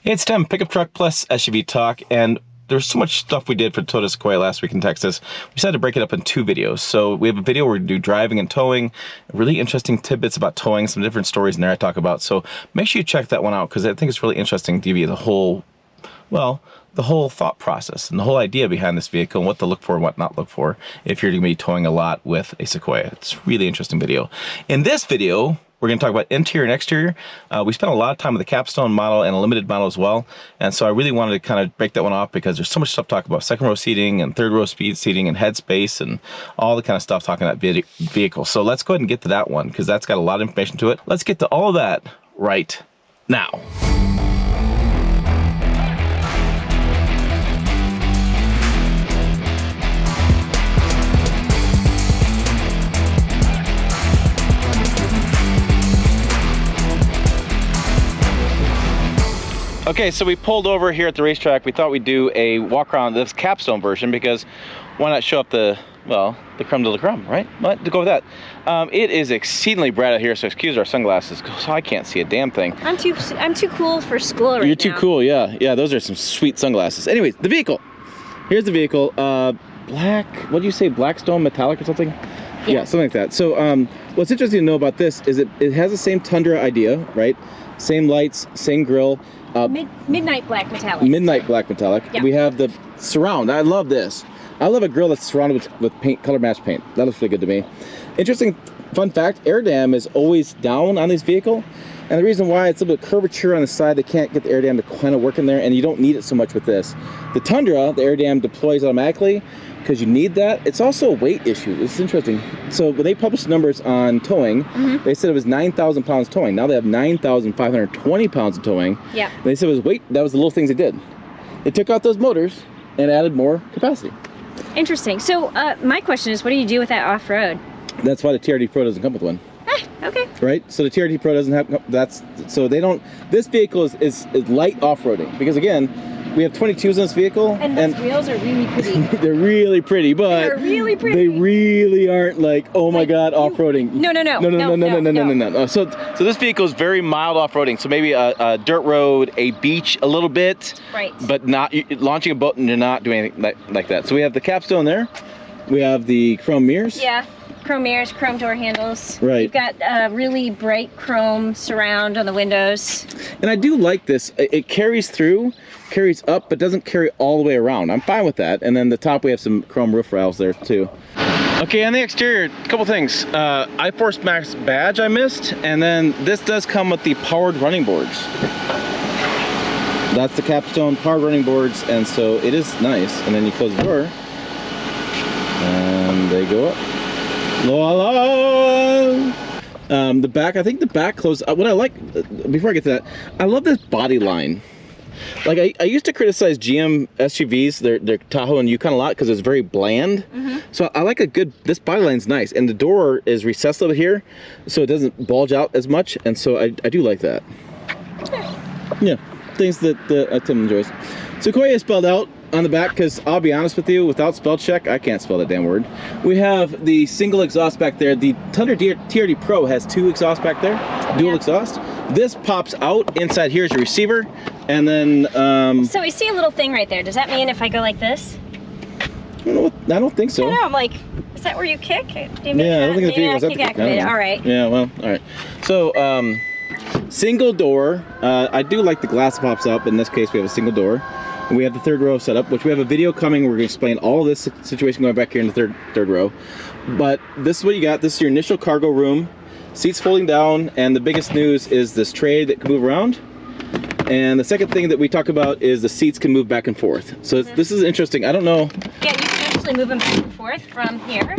Hey, it's Tim, Pickup Truck Plus SUV Talk, and there's so much stuff we did for Toyota Sequoia last week in Texas. We decided to break it up in two videos. So we have a video where we do driving and towing, really interesting tidbits about towing, some different stories in there I talk about. So make sure you check that one out because I think it's really interesting to give you the whole, well, the whole thought process and the whole idea behind this vehicle and what to look for and what not look for if you're going to be towing a lot with a Sequoia. It's a really interesting video. In this video, we're going to talk about interior and exterior. We spent a lot of time with the Capstone model and a limited model as well. And so I really wanted to kind of break that one off because there's so much stuff to talk about. Second row seating and third row speed seating and headspace and all the kind of stuff talking about vehicle. So let's go ahead and get to that one because that's got a lot of information to it. Let's get to all of that right now. Okay, so we pulled over here at the racetrack. We thought we'd do a walk around this Capstone version because why not show up the, well, the creme de la creme, right? But to go with that. It is exceedingly bright out here, so excuse our sunglasses, so I can't see a damn thing. I'm too cool for school right now. You're too cool, yeah. Yeah, those are some sweet sunglasses. Anyways, the vehicle. Here's the vehicle. Black, what do you say, Blackstone metallic or something? Yeah, something like that. So what's interesting to know about this is it has the same Tundra idea, right? Same lights, same grille. Midnight black metallic. Midnight black metallic. Yep. We have the surround. I love this. I love a grille that's surrounded with paint, color match paint. That looks really good to me. Interesting fun fact, air dam is always down on this vehicle. And the reason why, it's a little bit of curvature on the side. They can't get the air dam to kind of work in there, and you don't need it so much with this. The Tundra, the air dam deploys automatically because you need that. It's also a weight issue. It's interesting. So when they published numbers on towing, they said it was 9,000 pounds towing. Now they have 9,520 pounds of towing. Yeah. And they said it was weight. That was the little things they did. They took out those motors and added more capacity. Interesting. So my question is, what do you do with that off-road? That's why the TRD Pro doesn't come with one. Okay. Right? So the TRD Pro doesn't have, so they don't, this vehicle is light off-roading because again, we have 22s in this vehicle. And those wheels are really pretty. They're really pretty, but they're really pretty. They really aren't like, oh my God, off-roading. No. So this vehicle is very mild off-roading. So maybe a dirt road, a beach a little bit. Right. But not, launching a boat and you're not doing anything like that. So we have the Capstone there. We have the chrome mirrors. Yeah. Chrome mirrors, chrome door handles. Right. You've got really bright chrome surround on the windows. And I do like this. It carries through, carries up, but doesn't carry all the way around. I'm fine with that. And then the top, we have some chrome roof rails there too. Okay, on the exterior, a couple things. iForce Max badge I missed, and then this does come with the powered running boards. That's the Capstone powered running boards, and so it is nice. And then you close the door, and they go up. The back, I think the back closes. What I like, before I get to that, I love this body line. Like I used to criticize GM SUVs, their Tahoe and Yukon a lot because it's very bland. So I like this body line's nice, and the door is recessed a little bit here, so it doesn't bulge out as much, and so I do like that. Yeah, things that Tim enjoys. Sequoia is spelled out on the back because I'll be honest with you, without spell check, I can't spell that damn word. We have the single exhaust back there. The Tundra TRD Pro has two exhausts back there, dual exhaust. This pops out. Inside here is your receiver, and then so we see a little thing right there. Does that mean if I go like this? I don't think so. I don't know, I'm like, is that where you kick? Do you yeah, I don't think the vehicle's kick activated. All right. Yeah, well, all right. So single door. I do like the glass pops up. In this case, we have a single door. And we have the third row set up, which we have a video coming. We're going to explain all this situation going back here in the third row. But this is what you got. This is your initial cargo room. Seats folding down, and the biggest news is this tray that can move around. And the second thing that we talk about is the seats can move back and forth. So this is interesting. I don't know. Yeah, you can actually move them back and forth from here.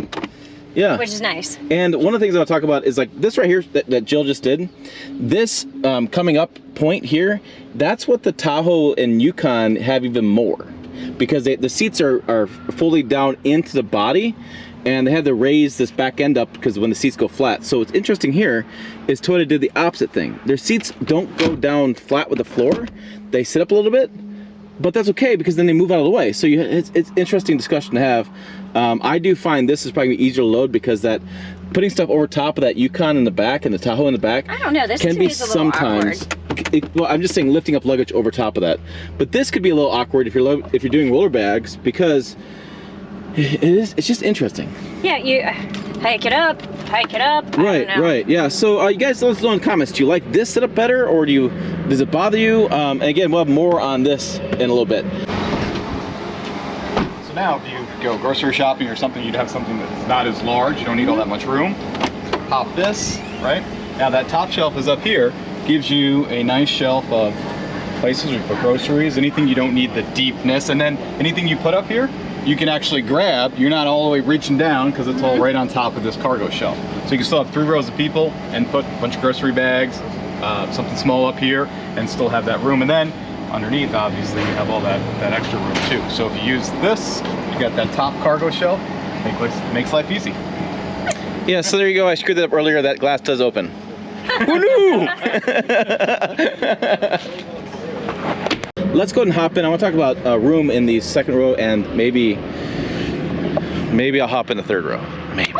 Yeah. Which is nice. And one of the things I'll talk about is like this right here that Jill just did. This coming up point here, that's what the Tahoe and Yukon have even more. Because the seats are fully down into the body, and they had to raise this back end up because when the seats go flat. So what's interesting here is Toyota did the opposite thing. Their seats don't go down flat with the floor. They sit up a little bit, but that's okay because then they move out of the way. So it's interesting discussion to have. I do find this is probably easier to load because that putting stuff over top of that Yukon in the back and the Tahoe in the back I don't know, this can be is a little sometimes awkward. well, I'm just saying lifting up luggage over top of that. But this could be a little awkward if you're doing roller bags, because it's just interesting. Yeah, you hike it up. Right. Yeah. So you guys, let us know in the comments. Do you like this setup better, or does it bother you? And again, we'll have more on this in a little bit. So now, if you go grocery shopping or something, you'd have something that's not as large. You don't need all that much room. Pop this, right? Now that top shelf is up here, gives you a nice shelf of places where you put groceries, anything you don't need the deepness, and then anything you put up here, you can actually grab. You're not all the way reaching down because it's all right on top of this cargo shelf. So you can still have 3 rows of people and put a bunch of grocery bags, something small up here, and still have that room. And then underneath, obviously, you have all that extra room too. So if you use this, you got that top cargo shelf, makes life easy. Yeah, so there you go. I screwed that up earlier. That glass does open. Who knew? Let's go ahead and hop in. I want to talk about room in the second row, and maybe I'll hop in the third row. Maybe.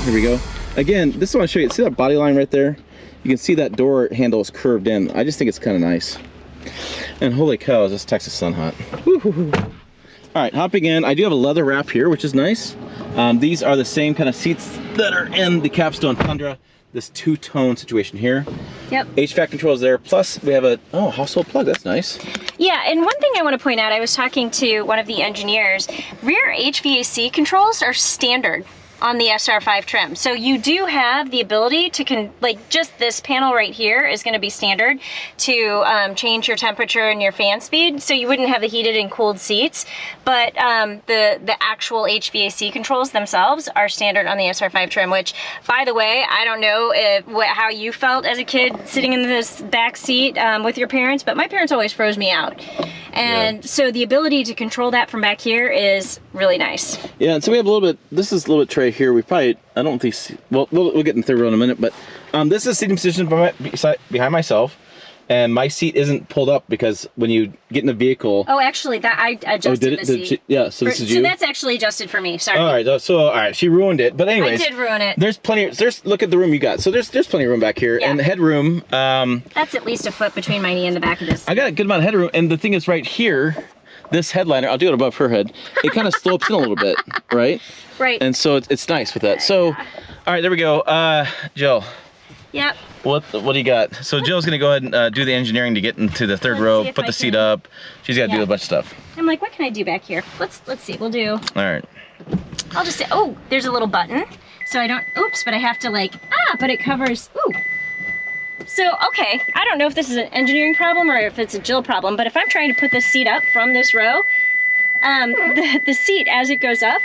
Here we go. Again, this is what I want to show you. See that body line right there? You can see that door handle is curved in. I just think it's kind of nice. And holy cow, is this Texas sun hot. Woo-hoo-hoo. All right, hopping in. I do have a leather wrap here, which is nice. These are the same kind of seats that are in the Capstone Tundra. This two-tone situation here. Yep. HVAC controls there. Plus, we have a household plug. That's nice. Yeah, and one thing I want to point out, I was talking to one of the engineers. Rear HVAC controls are standard on the SR5 trim. So you do have the ability to, just this panel right here is going to be standard to change your temperature and your fan speed. So you wouldn't have the heated and cooled seats, but the actual HVAC controls themselves are standard on the SR5 trim, which, by the way, I don't know how you felt as a kid sitting in this back seat with your parents, but my parents always froze me out. And so the ability to control that from back here is really nice. Yeah, and so we have a little bit, this is a little bit tray here. We probably, I don't think, well, we'll get in the third row in a minute, but this is seating position behind myself. And my seat isn't pulled up because when you get in the vehicle... Oh, actually, that I adjusted the seat. Yeah, so this is you. So that's actually adjusted for me, sorry. All right, she ruined it. But anyways... I did ruin it. There's plenty, look at the room you got. So there's plenty of room back here. Yeah. And the headroom... that's at least a foot between my knee and the back of this. I got a good amount of headroom. And the thing is right here, this headliner, I'll do it above her head, it kind of slopes in a little bit, right? Right. And so it's nice with that. So, all right, there we go. Jill. Yep. What do you got? So Jill's gonna go ahead and do the engineering to get into the third row, put the seat up. She's got to do a bunch of stuff. I'm like, what can I do back here? Let's see. We'll do. All right. I'll just say, oh, there's a little button, so I don't. Oops, but I have to but it covers. Ooh. So okay, I don't know if this is an engineering problem or if it's a Jill problem, but if I'm trying to put this seat up from this row, the seat as it goes up,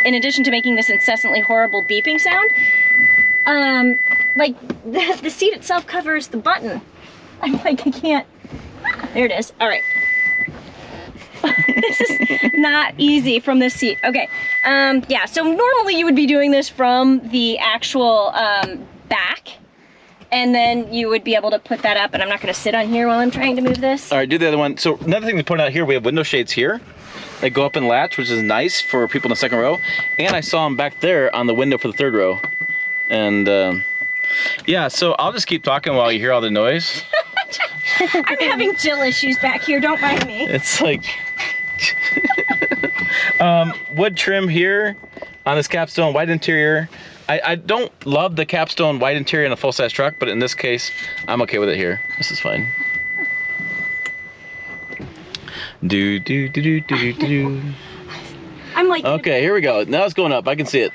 in addition to making this incessantly horrible beeping sound, the seat itself covers the button. I'm like, I can't. There it is. All right. This is not easy from this seat. Okay. Yeah, so normally you would be doing this from the actual back, and then you would be able to put that up, and I'm not going to sit on here while I'm trying to move this. All right, do the other one. So another thing to point out here, we have window shades here. They go up and latch, which is nice for people in the second row. And I saw them back there on the window for the third row. And yeah, so I'll just keep talking while you hear all the noise. I'm having Jill issues back here, don't mind me. It's like wood trim here on this Capstone, white interior. I don't love the Capstone white interior in a full-size truck, but in this case, I'm okay with it here. This is fine. I'm like, okay, here we go. Now it's going up. I can see it.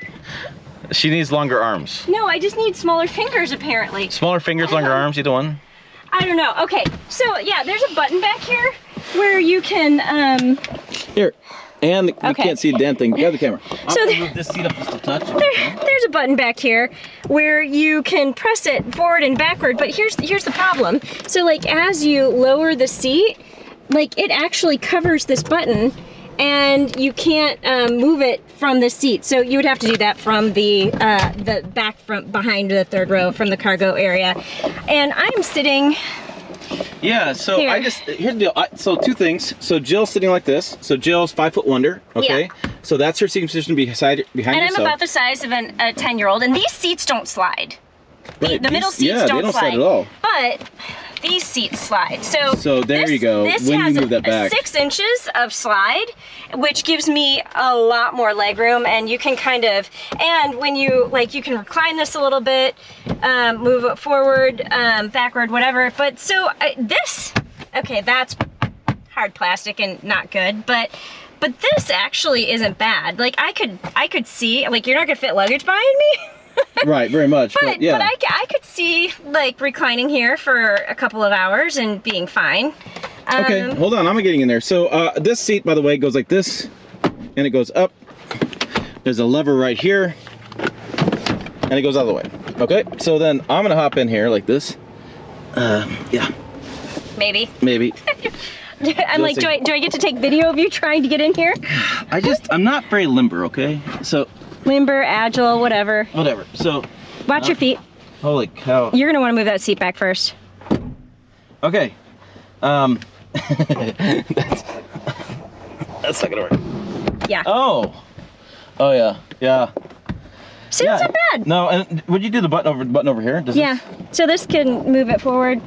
She needs longer arms. No, I just need smaller fingers, apparently. Smaller fingers, longer arms, either one? I don't know. Okay, so yeah, there's a button back here where you can, Here, and you can't see a damn thing. Grab the camera. So move this seat up just a touch. There's a button back here where you can press it forward and backward, but here's the problem. So as you lower the seat, it actually covers this button, and you can't move it from the seat. So you would have to do that from the back from behind the third row from the cargo area. And I'm sitting. Yeah, so Here. here's the deal. So two things. So Jill's sitting like this. So Jill's 5 foot wonder. Okay. Yeah. So that's her seating position behind And yourself. I'm about the size of a 10-year-old, and these seats don't slide. Right, The middle these- seats yeah, don't, they don't slide at all. But these seats slide. So there you go. This When you has move that back. 6 inches of slide, which gives me a lot more leg room, and you can kind of, and when you, like, you can recline this a little bit, move it forward, backward, whatever. But so this, okay, that's hard plastic and not good, but this actually isn't bad. Like, I could see, like, you're not gonna fit luggage behind me. Right, very much. But yeah. But I could see, like, reclining here for a couple of hours and being fine. Okay, hold on, I'm getting in there. So this seat, by the way, goes like this, and it goes up. There's a lever right here, and it goes out of the way. Okay, so then I'm gonna hop in here like this. Yeah, Maybe. maybe. I'm like, do I get to take video of you trying to get in here? I'm not very limber, okay? So, Limber, agile, whatever. whatever. So, Watch your feet. holy cow. You're gonna want to move that seat back first. Okay. That's not gonna work. Yeah. Oh. Oh yeah. Yeah. See, that's not bad. No, and would you do the button over here? Does Yeah. So this can move it forward,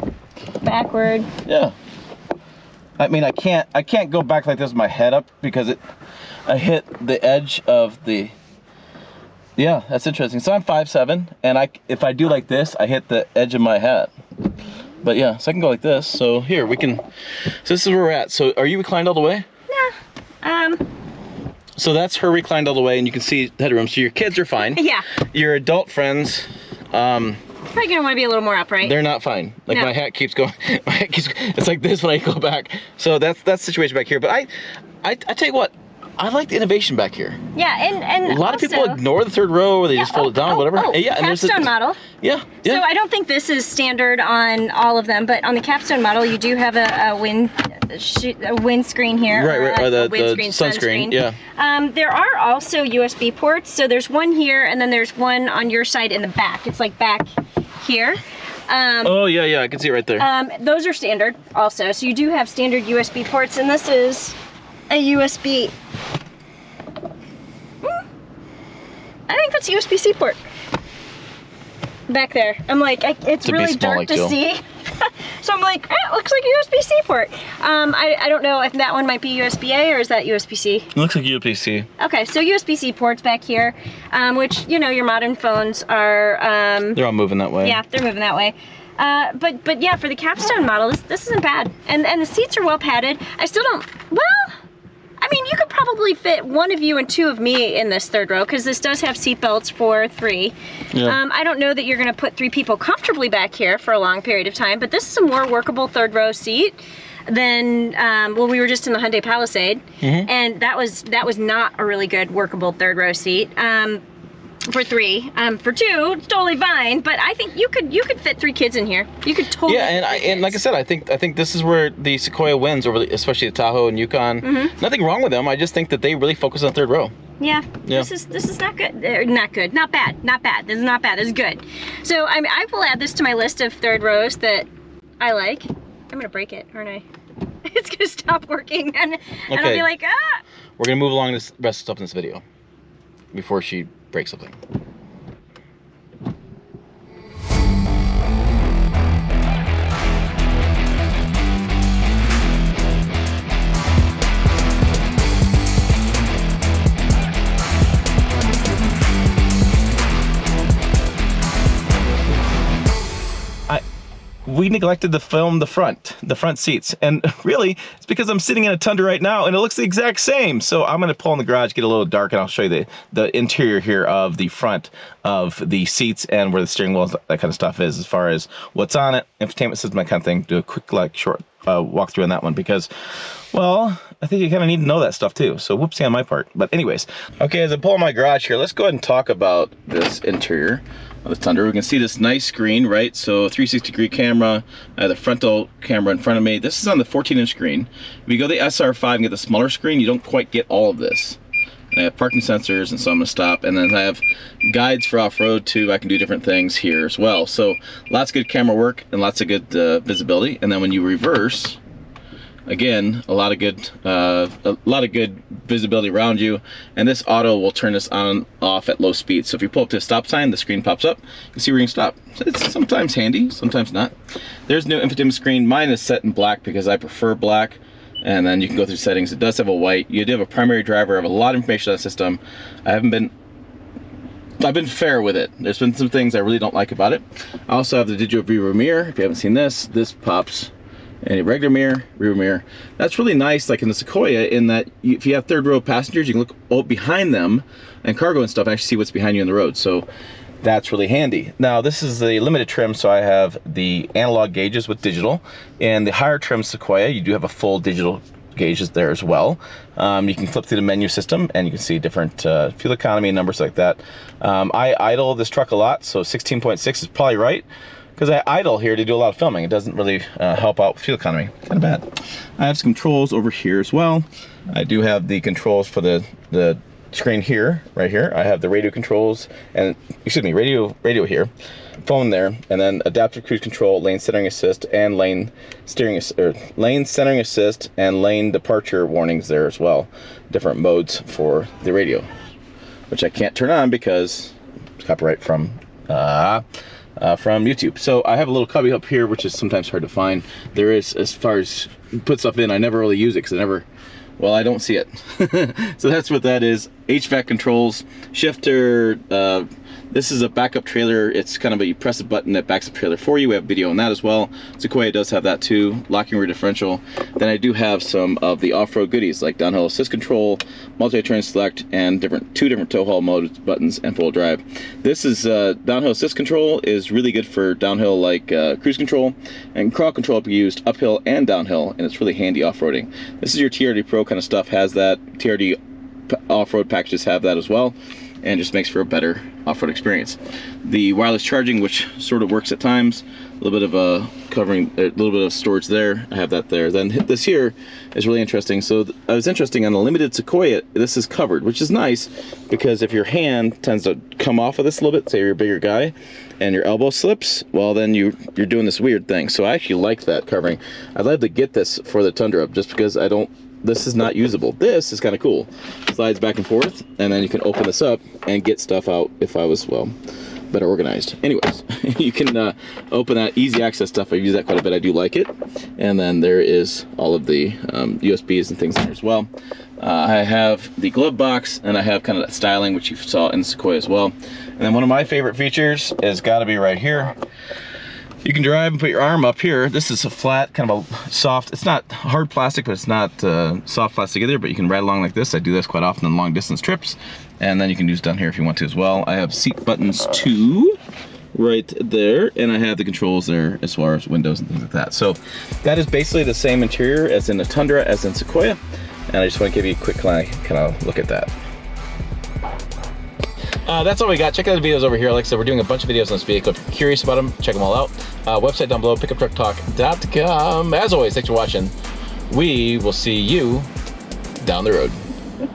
backward. Yeah. I mean, I can't go back like this with my head up because I hit the edge of the. Yeah, that's interesting. So I'm 5'7", and if I do like this, I hit the edge of my hat. But yeah, so I can go like this. So here we can. So this is where we're at. So are you reclined all the way? Yeah. So that's her reclined all the way, and you can see the headroom. So your kids are fine. Yeah. Your adult friends. Probably gonna want to be a little more upright. They're not fine. Like No. my hat keeps going. My hat keeps. It's like this when I go back. So that's the situation back here. But I tell you what, I like the innovation back here. Yeah, and A lot also, of people ignore the third row, or they just fold it down, whatever. Yeah, and there's Capstone model. Yeah. So I don't think this is standard on all of them, but on the Capstone model, you do have a windscreen here. Right, or the windscreen, sunscreen, yeah. There are also USB ports. So there's one here, and then there's one on your side in the back. It's like back here. Oh yeah, I can see it right there. Those are standard also. So you do have standard USB ports, and this is a USB. I think that's a USB-C port. Back there. I'm like, it's really small, dark like to Jill. see. So I'm like, it looks like a USB-C port. I don't know if that one might be USB-A or is that USB-C? It looks like USB-C. Okay, so USB-C ports back here, which, you know, your modern phones are... They're all moving that way. Yeah, they're moving that way. But yeah, for the Capstone model, this isn't bad. And the seats are well padded. I still don't... Well... I mean, you could probably fit one of you and two of me in this third row because this does have seat belts for 3. Yeah. I don't know that you're going to put 3 people comfortably back here for a long period of time, but this is a more workable third row seat than well, we were just in the Hyundai Palisade, and that was not a really good workable third row seat. For 3, for 2, it's totally fine. But I think you could fit 3 kids in here. You could totally. Yeah, and like I said, I think this is where the Sequoia wins over, especially the Tahoe and Yukon. Nothing wrong with them. I just think that they really focus on third row. Yeah. Yeah. This is not good. Not good. Not bad. Not bad. This is not bad. This is good. So I will add this to my list of third rows that I like. I'm gonna break it, aren't I? It's gonna stop working, and I'll Okay. be like, ah. We're gonna move along this rest of stuff in this video before she breaks something. We neglected to film the front seats, and really it's because I'm sitting in a Tundra right now and it looks the exact same. So I'm gonna pull in the garage, get a little dark, and I'll show you the interior here of the front of the seats and where the steering wheel, that kind of stuff is, as far as what's on it, entertainment system, that kind of thing. Do a quick, like, short walkthrough on that one because, well, I think you kind of need to know that stuff too. So whoopsie on my part. But anyways, okay, as I pull my garage here, let's go ahead and talk about this interior of the Tundra. We can see this nice screen, right? So 360-degree camera, I have the frontal camera in front of me. This is on the 14-inch screen. If you go to the SR5 and get the smaller screen, you don't quite get all of this. And I have parking sensors, and so I'm gonna stop. And then I have guides for off-road too. I can do different things here as well. So lots of good camera work and lots of good visibility. And then when you reverse, again, a lot of good visibility around you. And this auto will turn this on and off at low speed. So if you pull up to a stop sign, the screen pops up. You can see where you can stop. So it's sometimes handy, sometimes not. There's no infotainment screen. Mine is set in black because I prefer black. And then you can go through settings. It does have a white. You do have a primary driver. I have a lot of information on the system. I've been fair with it. There's been some things I really don't like about it. I also have the digital rear mirror. If you haven't seen this pops in a regular mirror, rear mirror. That's really nice, like in the Sequoia, in that if you have third row passengers, you can look behind them and cargo and stuff and actually see what's behind you on the road. So that's really handy. Now this is the limited trim, so I have the analog gauges with digital. And the higher trim Sequoia, you do have a full digital gauges there as well. You can flip through the menu system and you can see different fuel economy and numbers like that. I idle this truck a lot, so 16.6 is probably right, because I idle here to do a lot of filming. It doesn't really help out with fuel economy. Kind of bad. I have some controls over here as well. I do have the controls for the screen here, right here. I have the radio controls and, excuse me, radio here, phone there, and then adaptive cruise control, lane centering assist, and lane centering assist and lane departure warnings there as well. Different modes for the radio, which I can't turn on because it's copyright from YouTube. So I have a little cubby up here, which is sometimes hard to find. There is, as far as put stuff in, I never really use it because well, I don't see it. So that's what that is. HVAC controls, shifter. This is a backup trailer. It's kind of you press a button that backs up trailer for you. We have video on that as well. Sequoia does have that too. Locking rear differential. Then I do have some of the off-road goodies like downhill assist control, multi-terrain select, and two different tow haul mode buttons and full drive. This is downhill assist control is really good for downhill like cruise control, and crawl control can be used uphill and downhill, and it's really handy off-roading. This is your TRD Pro kind of stuff, has that. TRD off-road packages have that as well, and just makes for a better off-road experience. The wireless charging, which sort of works at times, a little bit of a little bit of storage there. I have that there. Then this here is really interesting. So I was interesting on the limited Sequoia, this is covered, which is nice because if your hand tends to come off of this a little bit, say you're a bigger guy, and your elbow slips, well then you're doing this weird thing. So I actually like that covering. I'd like to get this for the Tundra just because this is not usable. This is kind of cool. Slides back and forth, and then you can open this up and get stuff out if I was, well, better organized. Anyways, you can open that easy access stuff. I've used that quite a bit. I do like it. And then there is all of the USBs and things in there as well. I have the glove box, and I have kind of that styling, which you saw in Sequoia as well. And then one of my favorite features has got to be right here. You can drive and put your arm up here. This is a flat, kind of a soft, it's not hard plastic, but it's not soft plastic either, but you can ride along like this. I do this quite often on long distance trips. And then you can use down here if you want to as well. I have seat buttons too, right there. And I have the controls there as far as windows and things like that. So that is basically the same interior as in the Tundra, as in Sequoia. And I just want to give you a quick kind of look at that. That's all we got. Check out the videos over here. Like I said, we're doing a bunch of videos on this vehicle. If you're curious about them, check them all out. Website down below, pickuptrucktalk.com. As always, thanks for watching. We will see you down the road.